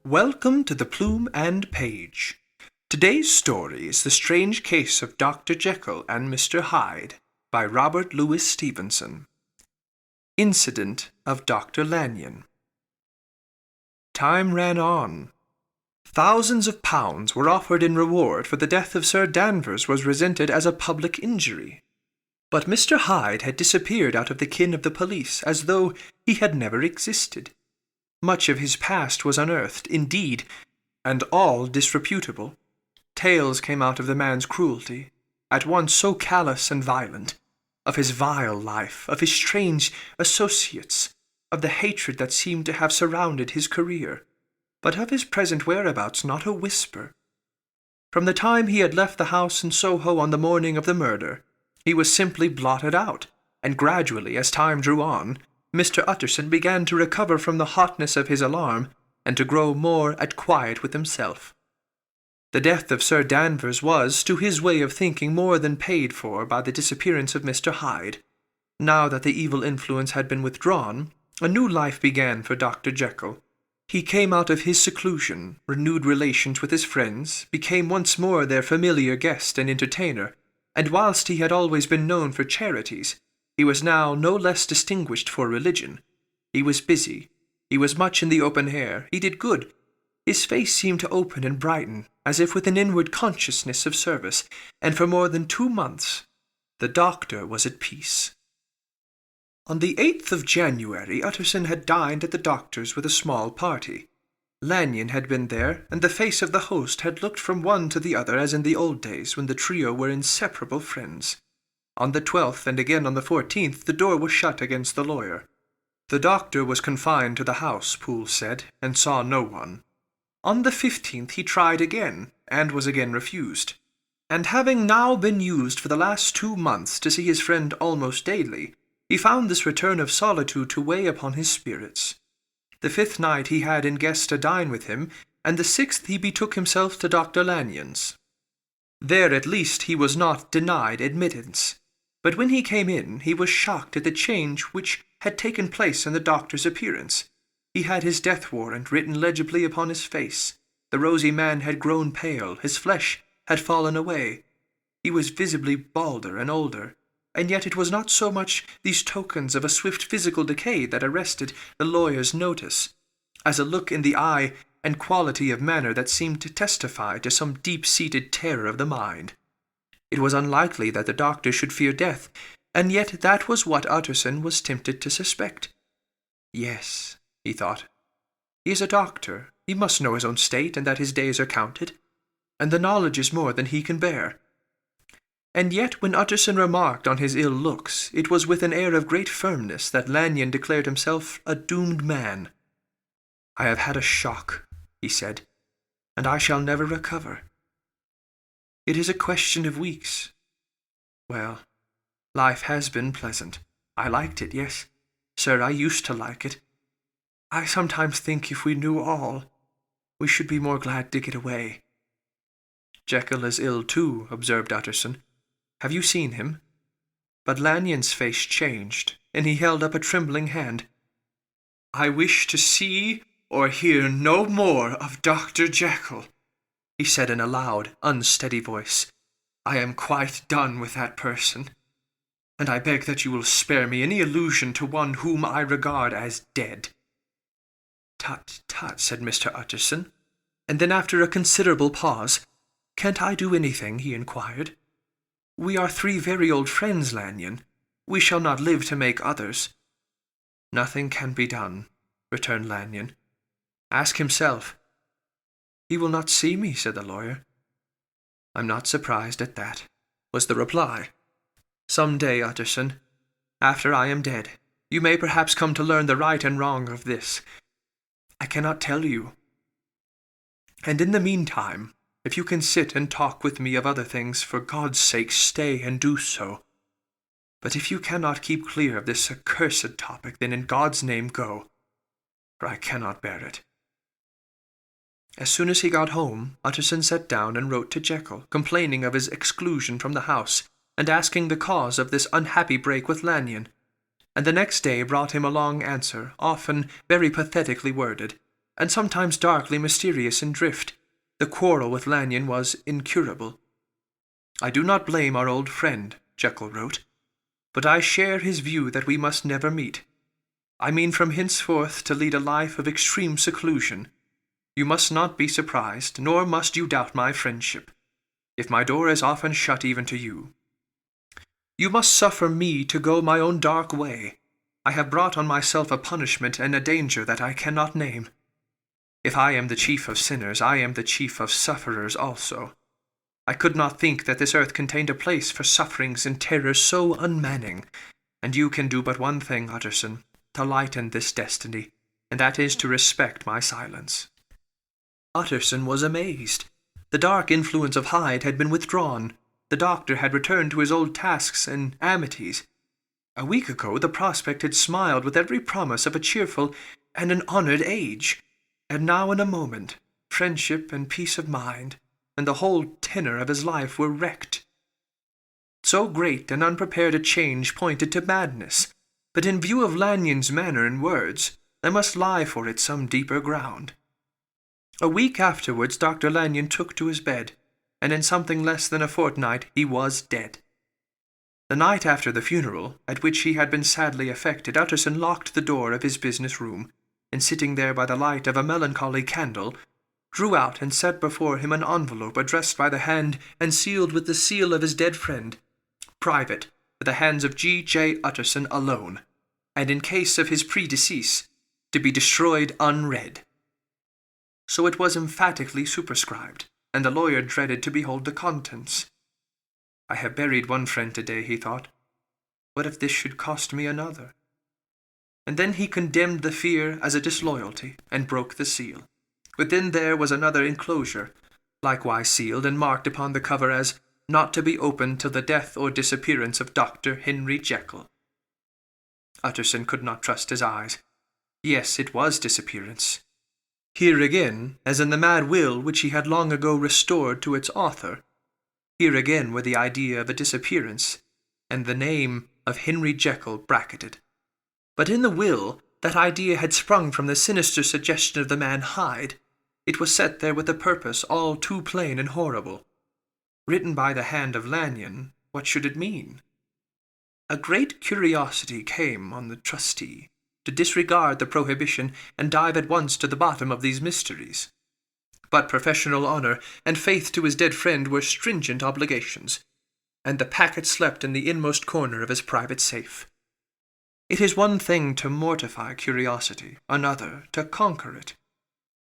Welcome to the Plume and Page. Today's story is The Strange Case of Dr. Jekyll and Mr. Hyde by Robert Louis Stevenson. Incident of Dr. Lanyon. Time ran on. Thousands of pounds were offered in reward for the death of Sir Danvers was resented as a public injury. But Mr. Hyde had disappeared out of the ken of the police as though he had never existed. Much of his past was unearthed, indeed, and all disreputable. Tales came out of the man's cruelty, at once so callous and violent, of his vile life, of his strange associates, of the hatred that seemed to have surrounded his career, but of his present whereabouts not a whisper. From the time he had left the house in Soho on the morning of the murder, he was simply blotted out, and gradually, as time drew on, Mr. Utterson began to recover from the hotness of his alarm, and to grow more at quiet with himself. The death of Sir Danvers was, to his way of thinking, more than paid for by the disappearance of Mr. Hyde. Now that the evil influence had been withdrawn, a new life began for Dr. Jekyll. He came out of his seclusion, renewed relations with his friends, became once more their familiar guest and entertainer, and whilst he had always been known for charities, he was now no less distinguished for religion. He was busy. He was much in the open air. He did good. His face seemed to open and brighten, as if with an inward consciousness of service, and for more than 2 months the doctor was at peace. On the 8th of January, Utterson had dined at the doctor's with a small party. Lanyon had been there, and the face of the host had looked from one to the other as in the old days when the trio were inseparable friends. On the 12th and again on the 14th the door was shut against the lawyer. The doctor was confined to the house, Poole said, and saw no one. On the 15th he tried again, and was again refused. And having now been used for the last 2 months to see his friend almost daily, he found this return of solitude to weigh upon his spirits. The 5th night he had in guest to dine with him, and the 6th he betook himself to Dr. Lanyon's. There at least he was not denied admittance. But when he came in, he was shocked at the change which had taken place in the doctor's appearance. He had his death warrant written legibly upon his face. The rosy man had grown pale, his flesh had fallen away. He was visibly balder and older, and yet it was not so much these tokens of a swift physical decay that arrested the lawyer's notice, as a look in the eye and quality of manner that seemed to testify to some deep-seated terror of the mind. It was unlikely that the doctor should fear death, and yet that was what Utterson was tempted to suspect. Yes, he thought, he is a doctor. He must know his own state, and that his days are counted, and the knowledge is more than he can bear. And yet when Utterson remarked on his ill looks, it was with an air of great firmness that Lanyon declared himself a doomed man. "I have had a shock," he said, "and I shall never recover. It is a question of weeks. Well, life has been pleasant. I liked it, yes. Sir, I used to like it. I sometimes think if we knew all, we should be more glad to get away." "Jekyll is ill too," observed Utterson. "Have you seen him?" But Lanyon's face changed, and he held up a trembling hand. "I wish to see or hear no more of Dr. Jekyll," he said in a loud, unsteady voice. "I am quite done with that person, and I beg that you will spare me any allusion to one whom I regard as dead." "Tut, tut," said Mr. Utterson, and then after a considerable pause, "Can't I do anything?" he inquired. "We are 3 very old friends, Lanyon. We shall not live to make others." "Nothing can be done," returned Lanyon. "Ask himself." "He will not see me," said the lawyer. "I'm not surprised at that," was the reply. "Some day, Utterson, after I am dead, you may perhaps come to learn the right and wrong of this. I cannot tell you. And in the meantime, if you can sit and talk with me of other things, for God's sake stay and do so. But if you cannot keep clear of this accursed topic, then in God's name go, for I cannot bear it." As soon as he got home, Utterson sat down and wrote to Jekyll, complaining of his exclusion from the house, and asking the cause of this unhappy break with Lanyon, and the next day brought him a long answer, often very pathetically worded. and sometimes darkly mysterious in drift. The quarrel with Lanyon was incurable. "I do not blame our old friend," Jekyll wrote, "but I share his view that we must never meet. I mean from henceforth to lead a life of extreme seclusion. You must not be surprised, nor must you doubt my friendship, if my door is often shut even to you. You must suffer me to go my own dark way. I have brought on myself a punishment and a danger that I cannot name. If I am the chief of sinners, I am the chief of sufferers also. I could not think that this earth contained a place for sufferings and terrors so unmanning, and you can do but one thing, Utterson, to lighten this destiny, and that is to respect my silence." Utterson was amazed. The dark influence of Hyde had been withdrawn. The doctor had returned to his old tasks and amities. A week ago the prospect had smiled with every promise of a cheerful and an honoured age, and now in a moment friendship and peace of mind and the whole tenor of his life were wrecked. So great and unprepared a change pointed to madness, but in view of Lanyon's manner and words, there must lie for it some deeper ground. A week afterwards Dr. Lanyon took to his bed, and in something less than a fortnight he was dead. The night after the funeral, at which he had been sadly affected, Utterson locked the door of his business room, and sitting there by the light of a melancholy candle, drew out and set before him an envelope addressed by the hand and sealed with the seal of his dead friend, "Private, for the hands of G. Utterson alone, and in case of his predecease, to be destroyed unread." So it was emphatically superscribed, and the lawyer dreaded to behold the contents. "I have buried one friend today," he thought. "What if this should cost me another?" And then he condemned the fear as a disloyalty, and broke the seal. Within there was another enclosure, likewise sealed and marked upon the cover as "Not to be opened till the death or disappearance of Dr. Henry Jekyll." Utterson could not trust his eyes. Yes, it was disappearance. Here again, as in the mad will which he had long ago restored to its author, here again were the idea of a disappearance, and the name of Henry Jekyll bracketed. But in the will, that idea had sprung from the sinister suggestion of the man Hyde. It was set there with a purpose all too plain and horrible. Written by the hand of Lanyon, what should it mean? A great curiosity came on the trustee to disregard the prohibition and dive at once to the bottom of these mysteries. But professional honour and faith to his dead friend were stringent obligations, and the packet slept in the inmost corner of his private safe. It is one thing to mortify curiosity, another to conquer it,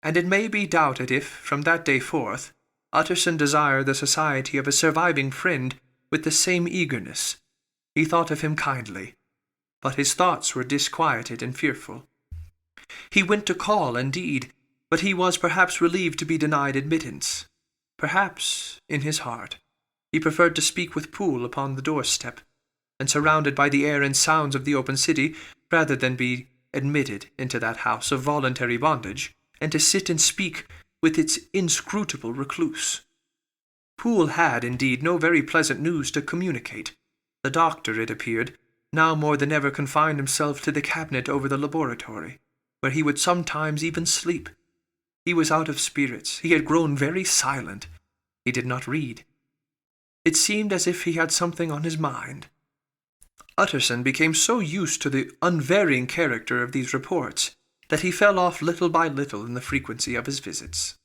and it may be doubted if, from that day forth, Utterson desired the society of a surviving friend with the same eagerness. He thought of him kindly, but his thoughts were disquieted and fearful. He went to call, indeed, but he was perhaps relieved to be denied admittance. Perhaps, in his heart, he preferred to speak with Poole upon the doorstep, and surrounded by the air and sounds of the open city, rather than be admitted into that house of voluntary bondage, and to sit and speak with its inscrutable recluse. Poole had, indeed, no very pleasant news to communicate. The doctor, it appeared, now more than ever confined himself to the cabinet over the laboratory, where he would sometimes even sleep. He was out of spirits. He had grown very silent. He did not read. It seemed as if he had something on his mind. Utterson became so used to the unvarying character of these reports that he fell off little by little in the frequency of his visits.